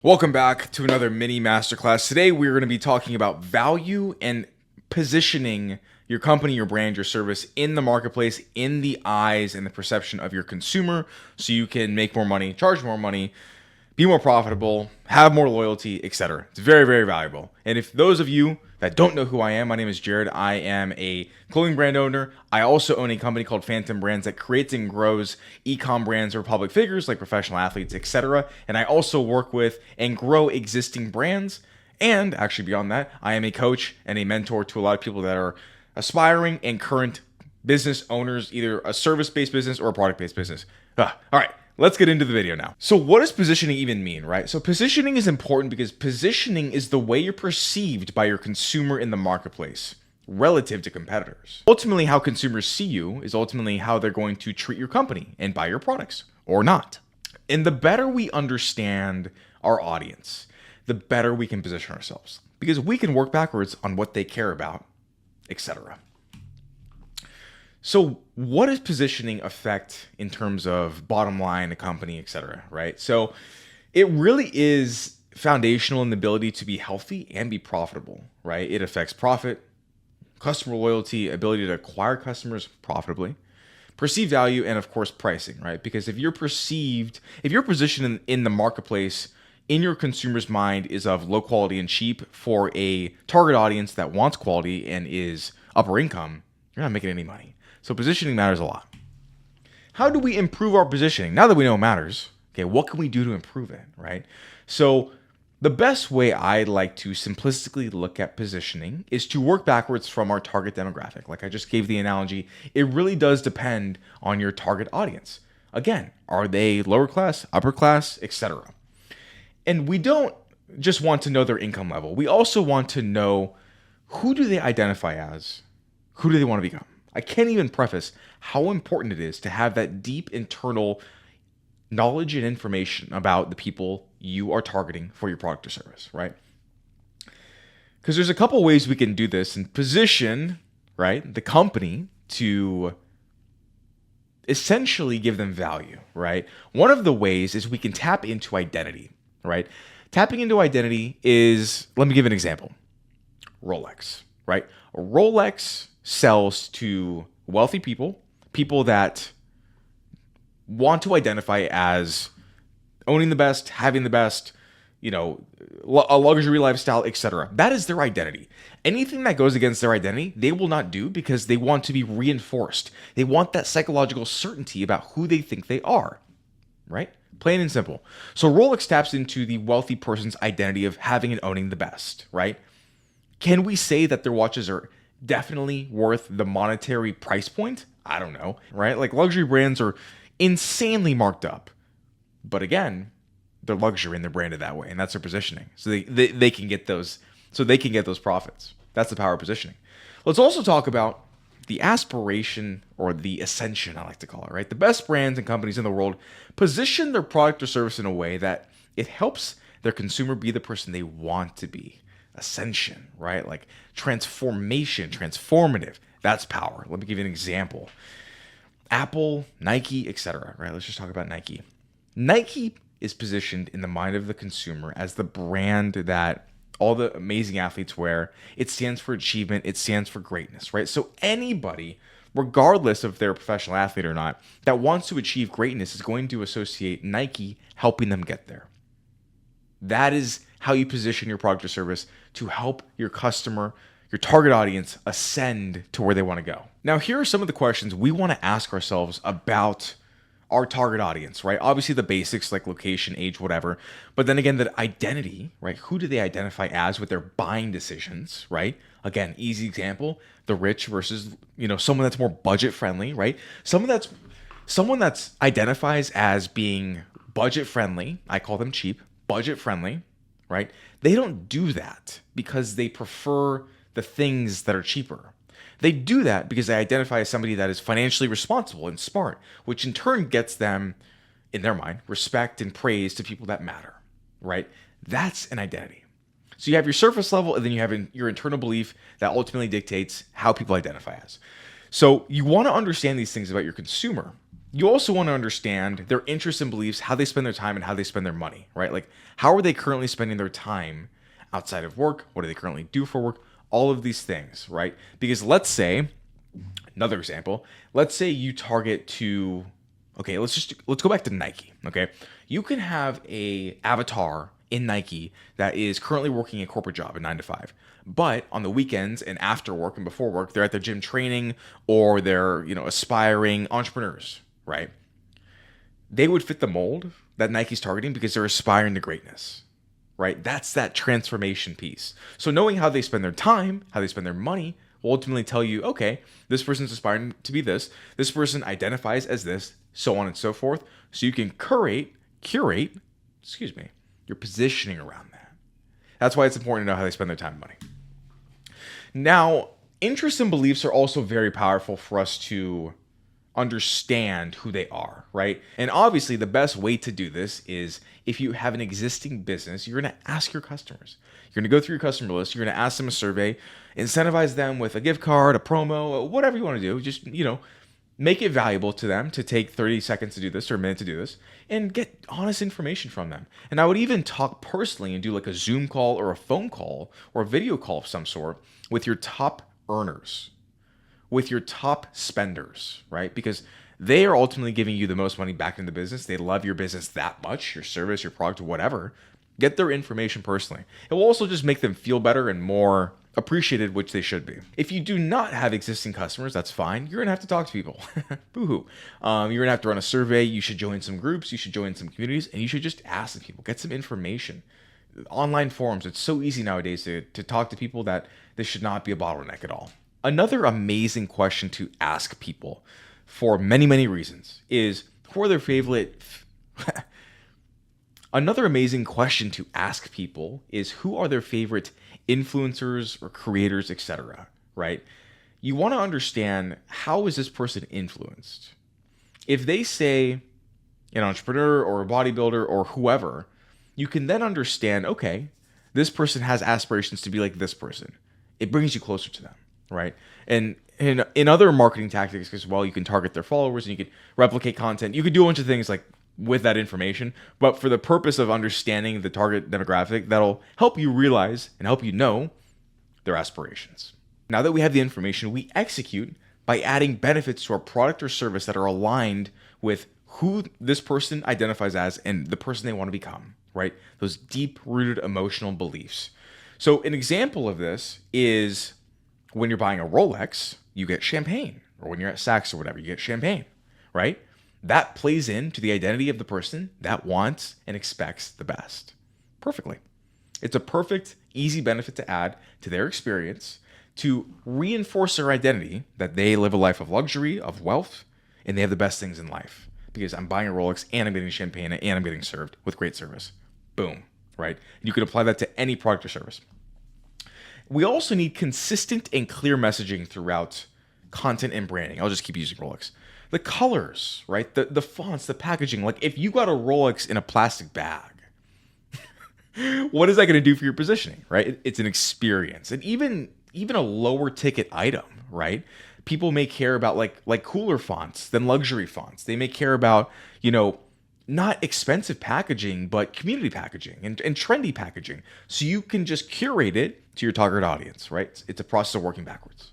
Welcome back to another mini masterclass. Today we're going to be talking about value and positioning your company, your brand, your service in the marketplace, in the eyes and the perception of your consumer, so you can make more money, charge more money, be more profitable, have more loyalty, etc. It's very, very valuable. And if those of you that don't know who I am, my name is Jared. I am a clothing brand owner. I also own a company called Phantom Brands that creates and grows ecom brands for public figures like professional athletes, etc. And I also work with and grow existing brands. And actually beyond that, I am a coach and a mentor to a lot of people that are aspiring and current business owners, either a service-based business or a product-based business. All right. Let's get into the video now. So what does positioning even mean, right? So positioning is important because positioning is the way you're perceived by your consumer in the marketplace relative to competitors. Ultimately, how consumers see you is ultimately how they're going to treat your company and buy your products or not. And the better we understand our audience, the better we can position ourselves because we can work backwards on what they care about, etc. So what does positioning affect in terms of bottom line, a company, et cetera, right? So it really is foundational in the ability to be healthy and be profitable, right? It affects profit, customer loyalty, ability to acquire customers profitably, perceived value, and of course, pricing, right? Because if your position in the marketplace in your consumer's mind is of low quality and cheap for a target audience that wants quality and is upper income, you're not making any money. So positioning matters a lot. How do we improve our positioning? Now that we know it matters, okay, what can we do to improve it, right? So the best way I like to simplistically look at positioning is to work backwards from our target demographic. Like I just gave the analogy, it really does depend on your target audience. Again, are they lower class, upper class, etc.? And we don't just want to know their income level. We also want to know who do they identify as, who do they want to become. I can't even preface how important it is to have that deep internal knowledge and information about the people you are targeting for your product or service, right? Because there's a couple ways we can do this and position, right, the company to essentially give them value, right? One of the ways is we can tap into identity, right? Tapping into identity is, let me give an example. Rolex, right? Rolex sells to wealthy people that want to identify as owning the best, having the best, a luxury lifestyle, etc. That is their identity. Anything that goes against their identity, they will not do because they want to be reinforced. They want that psychological certainty about who they think they are, right? Plain and simple. So Rolex taps into the wealthy person's identity of having and owning the best, right? Can we say that their watches are definitely worth the monetary price point? I don't know, right? Like luxury brands are insanely marked up. But again, they're luxury and they're branded that way, and that's their positioning. So they can get those, profits. That's the power of positioning. Let's also talk about the aspiration or the ascension, I like to call it, right? The best brands and companies in the world position their product or service in a way that it helps their consumer be the person they want to be. Ascension, right? Like transformation, transformative. That's power. Let me give you an example. Apple, Nike, etc. Right? Let's just talk about Nike. Nike is positioned in the mind of the consumer as the brand that all the amazing athletes wear. It stands for achievement. It stands for greatness, right? So anybody, regardless of they're a professional athlete or not, that wants to achieve greatness is going to associate Nike helping them get there. That is how you position your product or service to help your customer, your target audience, ascend to where they want to go. Now, here are some of the questions we want to ask ourselves about our target audience, right? Obviously the basics like location, age, whatever. But then again, the identity, right? Who do they identify as with their buying decisions, right? Again, easy example, the rich versus, someone that's more budget friendly, right? Someone that's identifies as being budget friendly. I call them cheap, budget friendly, right? They don't do that because they prefer the things that are cheaper. They do that because they identify as somebody that is financially responsible and smart, which in turn gets them, in their mind, respect and praise to people that matter, right? That's an identity. So you have your surface level, and then you have your internal belief that ultimately dictates how people identify as. So you want to understand these things about your consumer You also want to understand their interests and beliefs, how they spend their time and how they spend their money, right? Like, how are they currently spending their time outside of work? What do they currently do for work? All of these things, right? Because let's say, another example, let's say you target to, okay, let's go back to Nike, okay? You can have a avatar in Nike that is currently working a corporate job, a 9 to 5. But on the weekends and after work and before work, they're at their gym training, or they're, aspiring entrepreneurs, right? They would fit the mold that Nike's targeting because they're aspiring to greatness, right? That's that transformation piece. So knowing how they spend their time, how they spend their money, will ultimately tell you, okay, this person's aspiring to be this person identifies as this, so on and so forth. So you can curate, your positioning around that. That's why it's important to know how they spend their time and money. Now, interests and beliefs are also very powerful for us to understand who they are, right? And obviously, the best way to do this is if you have an existing business, you're going to ask your customers. You're going to go through your customer list. You're going to ask them a survey, incentivize them with a gift card, a promo, whatever you want to do. Just, make it valuable to them to take 30 seconds to do this or a minute to do this and get honest information from them. And I would even talk personally and do like a Zoom call or a phone call or a video call of some sort with your top earners, with your top spenders, right? Because they are ultimately giving you the most money back in the business. They love your business that much, your service, your product, whatever. Get their information personally. It will also just make them feel better and more appreciated, which they should be. If you do not have existing customers, that's fine. You're gonna have to talk to people. Boo-hoo. You're gonna have to run a survey. You should join some groups. You should join some communities, and you should just ask the people, get some information. Online forums, it's so easy nowadays to talk to people that this should not be a bottleneck at all. Another amazing question to ask people for many, many reasons is who are their favorite... Another amazing question to ask people is who are their favorite influencers or creators, etc., right? You want to understand, how is this person influenced? If they say an entrepreneur or a bodybuilder or whoever, you can then understand, okay, this person has aspirations to be like this person. It brings you closer to them, right? And in other marketing tactics as well, you can target their followers and you can replicate content. You could do a bunch of things like with that information, but for the purpose of understanding the target demographic, that'll help you realize and help you know their aspirations. Now that we have the information, we execute by adding benefits to our product or service that are aligned with who this person identifies as and the person they want to become, right? Those deep-rooted emotional beliefs. So an example of this is when you're buying a Rolex, you get champagne, or when you're at Saks or whatever, you get champagne, right? That plays into the identity of the person that wants and expects the best perfectly. It's a perfect, easy benefit to add to their experience to reinforce their identity that they live a life of luxury, of wealth, and they have the best things in life. Because I'm buying a Rolex and I'm getting champagne and I'm getting served with great service. Boom, right? You can apply that to any product or service. We also need consistent and clear messaging throughout content and branding. I'll just keep using Rolex. The colors, right? The fonts, the packaging. Like if you got a Rolex in a plastic bag, what is that going to do for your positioning, right? It's an experience. And even a lower ticket item, right? People may care about like cooler fonts than luxury fonts. They may care about, not expensive packaging, but community packaging and trendy packaging. So you can just curate it to your target audience, right? It's a process of working backwards.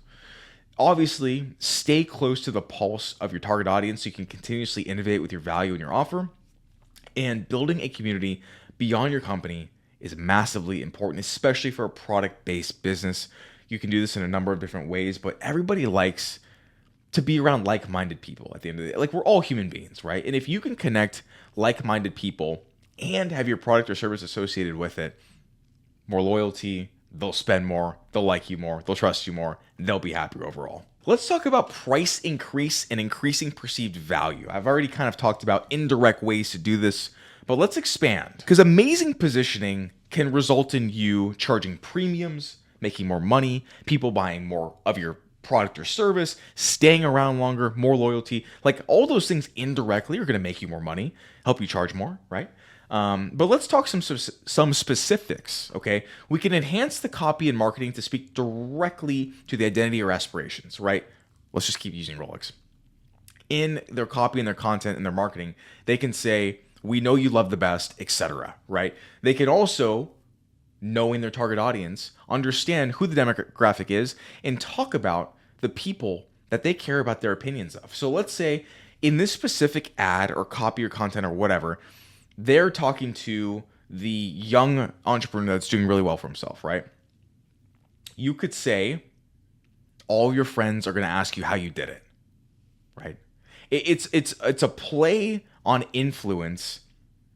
Obviously, stay close to the pulse of your target audience so you can continuously innovate with your value and your offer. And building a community beyond your company is massively important, especially for a product-based business. You can do this in a number of different ways, but everybody likes to be around like-minded people at the end of the day. Like, we're all human beings, right? And if you can connect like-minded people and have your product or service associated with it, more loyalty, they'll spend more, they'll like you more, they'll trust you more, they'll be happier overall. Let's talk about price increase and increasing perceived value. I've already kind of talked about indirect ways to do this, but let's expand. Because amazing positioning can result in you charging premiums, making more money, people buying more of your product or service, staying around longer, more loyalty. Like all those things indirectly are going to make you more money, help you charge more, right? But let's talk some specifics, okay? We can enhance the copy and marketing to speak directly to the identity or aspirations, right? Let's just keep using Rolex. in their copy and their content and their marketing, they can say, we know you love the best, etc. Right? They can also, knowing their target audience, understand who the demographic is and talk about the people that they care about their opinions of. So let's say in this specific ad or copy or content or whatever, they're talking to the young entrepreneur that's doing really well for himself, right? You could say, all your friends are going to ask you how you did it, right? It's a play on influence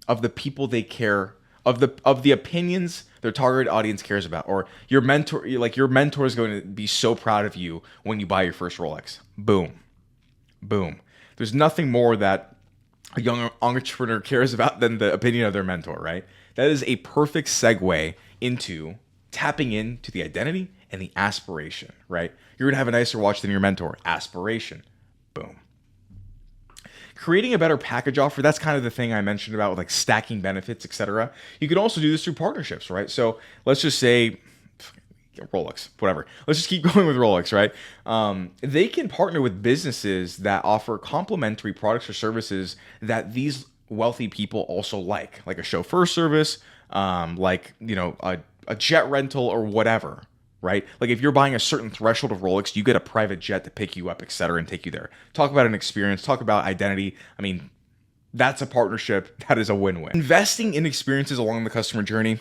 of the people they care, of the opinions their target audience cares about. Or your mentor, like your mentor is going to be so proud of you when you buy your first Rolex. Boom. Boom. There's nothing more that a young entrepreneur cares about than the opinion of their mentor, right? That is a perfect segue into tapping into the identity and the aspiration, right? You're going to have a nicer watch than your mentor. Aspiration. Boom. Creating a better package offer, that's kind of the thing I mentioned about with like stacking benefits, etc. You can also do this through partnerships, right? So let's just say Rolex, whatever. Let's just keep going with Rolex, right? They can partner with businesses that offer complementary products or services that these wealthy people also like a chauffeur service, like, you know, a jet rental or whatever, right? Like if you're buying a certain threshold of Rolex, you get a private jet to pick you up, etc., and take you there. Talk about an experience, talk about identity. I mean, that's a partnership. That is a win-win. Investing in experiences along the customer journey,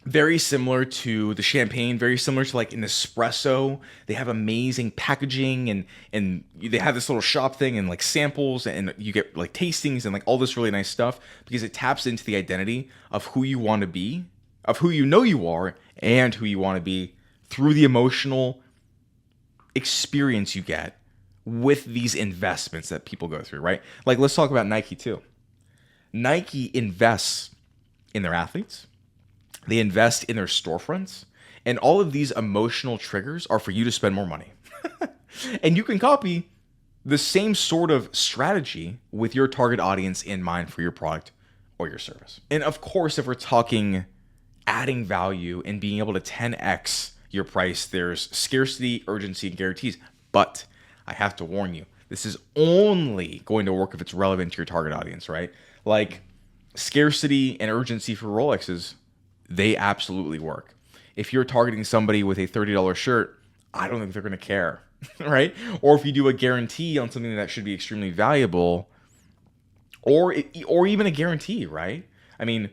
very similar to the champagne, very similar to like an espresso. They have amazing packaging and they have this little shop thing and like samples, and you get like tastings and like all this really nice stuff because it taps into the identity of who you want to be, of who you know you are, and who you want to be through the emotional experience you get with these investments that people go through, right? Like let's talk about Nike too. Nike invests in their athletes. They invest in their storefronts, and all of these emotional triggers are for you to spend more money. And you can copy the same sort of strategy with your target audience in mind for your product or your service. And of course, if we're talking adding value and being able to 10x your price, there's scarcity, urgency, and guarantees. But I have to warn you, this is only going to work if it's relevant to your target audience, right? Like scarcity and urgency for Rolexes, they absolutely work. If you're targeting somebody with a $30 shirt, I don't think they're going to care, right? Or if you do a guarantee on something that should be extremely valuable, or even a guarantee, right? I mean,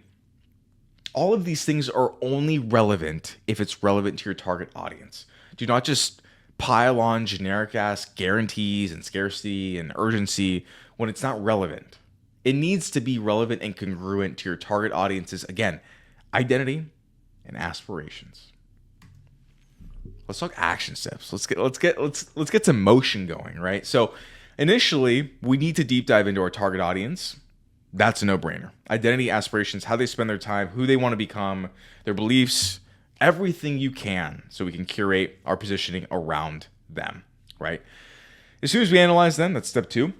all of these things are only relevant if it's relevant to your target audience. Do not just pile on generic ass guarantees and scarcity and urgency when it's not relevant. It needs to be relevant and congruent to your target audience's, again, identity and aspirations. Let's talk action steps. Let's get some motion going, right? So initially, we need to deep dive into our target audience. That's a no-brainer. Identity, aspirations, how they spend their time, who they want to become, their beliefs, everything you can, so we can curate our positioning around them, right? As soon as we analyze them, that's step 2,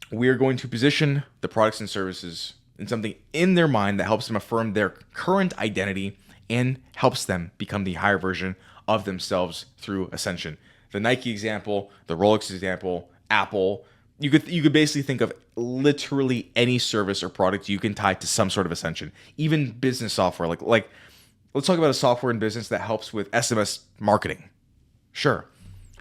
we are going to position the products and services in something in their mind that helps them affirm their current identity and helps them become the higher version of themselves through ascension. The Nike example, the Rolex example, Apple, you could basically think of literally any service or product you can tie to some sort of ascension. Even business software, like let's talk about a software in business that helps with SMS marketing. Sure.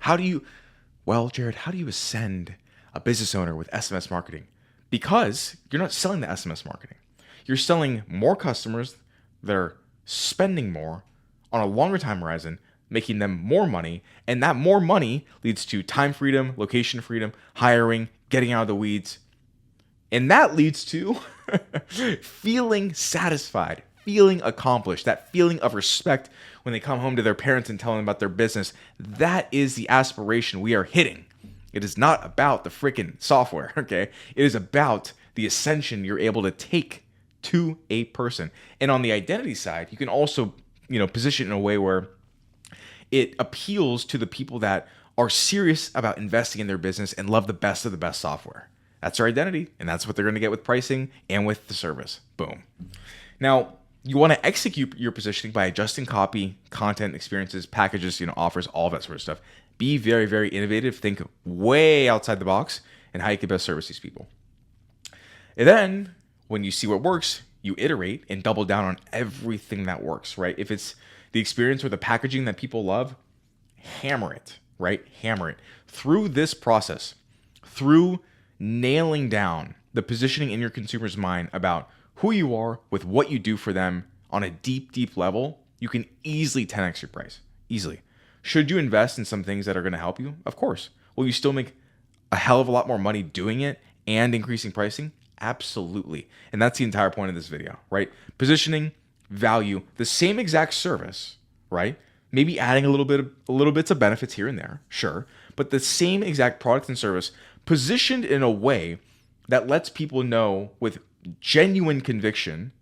Jared, how do you ascend a business owner with SMS marketing? Because you're not selling the SMS marketing. You're selling more customers that are spending more on a longer time horizon, making them more money, and that more money leads to time freedom, location freedom, hiring, getting out of the weeds. And that leads to feeling satisfied, feeling accomplished, that feeling of respect when they come home to their parents and tell them about their business. That is the aspiration we are hitting. It is not about the freaking software, okay? It is about the ascension you're able to take to a person. And on the identity side, you can also, position in a way where it appeals to the people that are serious about investing in their business and love the best of the best software. That's their identity, and that's what they're going to get with pricing and with the service. Boom. Now, you want to execute your positioning by adjusting copy, content, experiences, packages, offers, all that sort of stuff Be very, very innovative. Think way outside the box and how you can best service these people. And then when you see what works, you iterate and double down on everything that works, right? If it's the experience or the packaging that people love, hammer it, right? Hammer it. Through this process, through nailing down the positioning in your consumer's mind about who you are with what you do for them on a deep, deep level, you can easily 10x your price. Easily. Should you invest in some things that are going to help you? Of course. Will you still make a hell of a lot more money doing it and increasing pricing? Absolutely. And that's the entire point of this video, right? Positioning, value, the same exact service, right? Maybe adding a little bits of benefits here and there, sure, but the same exact product and service positioned in a way that lets people know with genuine conviction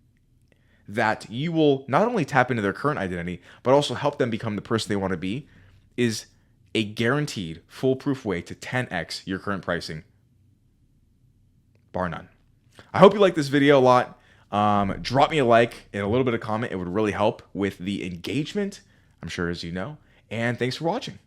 that you will not only tap into their current identity, but also help them become the person they want to be, is a guaranteed foolproof way to 10x your current pricing, bar none. I hope you like this video a lot. Drop me a like and a little bit of comment. It would really help with the engagement, I'm sure, as you know. And thanks for watching.